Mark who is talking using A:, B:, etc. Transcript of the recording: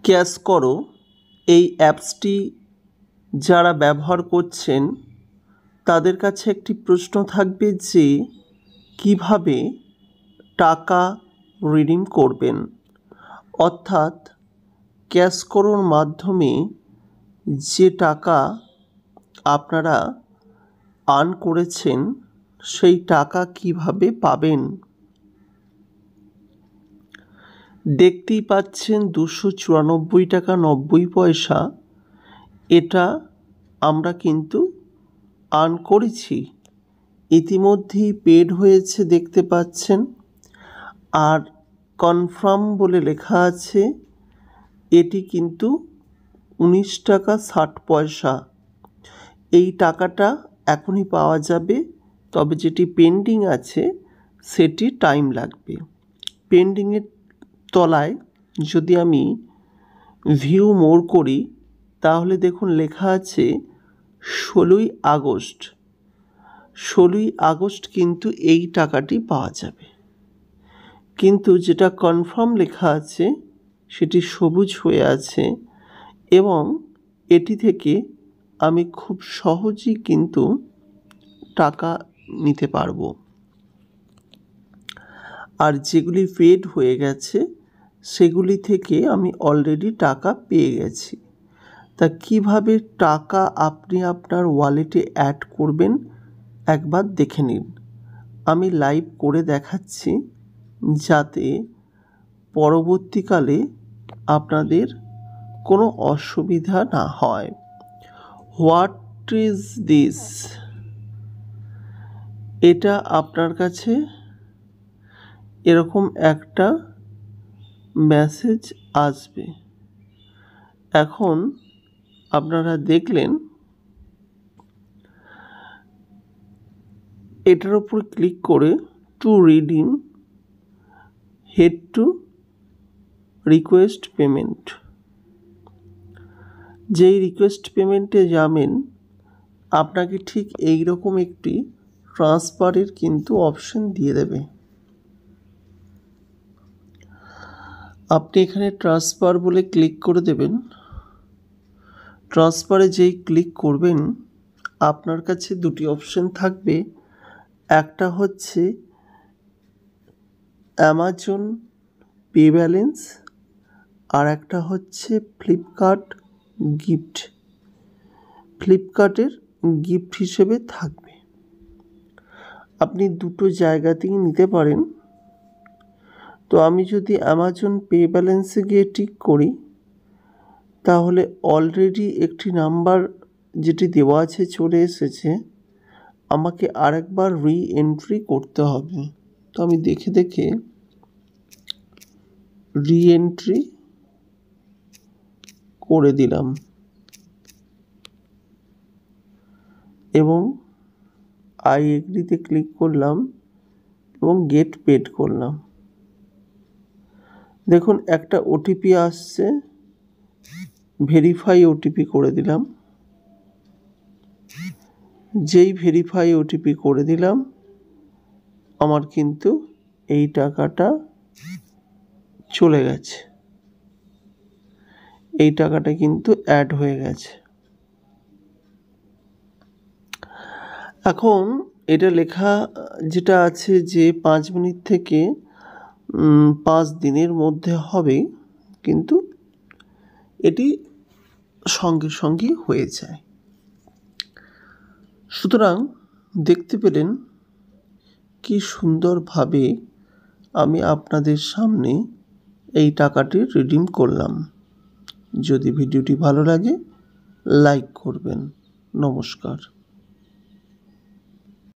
A: Cash করো এই অ্যাপসটি যারা ব্যবহার করছেন তাদের কাছে একটি প্রশ্ন থাকবে যে কিভাবে টাকা রিডিম করবেন, অর্থাৎ ক্যাশ করোর মাধ্যমে যে টাকা আপনারা আর্ন করেছেন সেই টাকা কিভাবে পাবেন। দেখতেই পাচ্ছেন 294 টাকা 90 পয়সা, এটা আমরা কিন্তু আর্ন করেছি, ইতিমধ্যেই পেড হয়েছে দেখতে পাচ্ছেন। আর কনফার্ম বলে লেখা আছে, এটি কিন্তু 19 টাকা 60 পয়সা। এই টাকাটা এখনই পাওয়া যাবে, তবে যেটি পেন্ডিং আছে সেটি টাইম লাগবে। পেন্ডিংয়ের তলায় যদি আমি ভিউ মোর করি তাহলে দেখুন লেখা আছে 16ই আগস্ট। 16ই আগস্ট কিন্তু এই টাকাটি পাওয়া যাবে, কিন্তু যেটা কনফার্ম লেখা আছে সেটি সবুজ হয়ে আছে এবং এটি থেকে আমি খুব সহজেই কিন্তু টাকা নিতে পারবো। আর যেগুলি পেড হয়ে গেছে সেগুলি থেকে আমি অলরেডি টাকা পেয়ে গেছি। তা কিভাবে টাকা আপনি আপনার ওয়ালেটে অ্যাড করবেন একবার দেখে নিন। আমি লাইভ করে দেখাচ্ছি যাতে পরবর্তীকালে আপনাদের কোনো অসুবিধা না হয়। What is this? এটা আপনার কাছে এরকম একটা মেসেজ আসবে। এখন আপনারা দেখলেন, এটার উপর ক্লিক করে to redeem head to request payment. যেই রিকোয়েস্ট পেমেন্টে যাবেন আপনাকে ঠিক এই রকম একটি ট্রান্সফারের কিন্তু অপশন দিয়ে দেবে। আপনি এখানে ট্রান্সফার বলে ক্লিক করে দেবেন। ট্রান্সফারে যেই ক্লিক করবেন আপনার কাছে দুটি অপশন থাকবে, একটা হচ্ছে অ্যামাজন পে ব্যালেন্স আর একটা হচ্ছে ফ্লিপকার্ট গিফট। ফ্লিপকার্টের গিফট হিসেবে থাকবে। আপনি দুটো জায়গাতেই নিতে পারেন। তো আমি যদি অ্যামাজন পে ব্যালেন্সে গিয়ে টিক করি তাহলে অলরেডি একটি নাম্বার যেটি দেওয়া আছে চলে এসেছে, আমাকে আরেকবার রি-এন্ট্রি করতে হবে। তো আমি দেখে রি-এন্ট্রি করে দিলাম এবং আই এগ্রিতে ক্লিক করলাম এবং গেট পেড করলাম। দেখুন একটা ওটিপি আসছে, ভেরিফাই ওটিপি করে দিলাম। যেই ভেরিফাই ওটিপি করে দিলাম আমার কিন্তু এই টাকাটা চলে গেছে, এই টাকাটা কিন্তু অ্যাড হয়ে গেছে। এখন এটা লেখা যেটা আছে যে 5 মিনিট থেকে 5 দিনের মধ্যে হবে, কিন্তু এটি সঙ্গে সঙ্গে হয়ে যায়। সুতরাং দেখতে পেলেন কি সুন্দরভাবে আমি আপনাদের সামনে এই টাকাটি রিডিম করলাম। যদি ভিডিওটি ভালো লাগে লাইক করবেন। নমস্কার।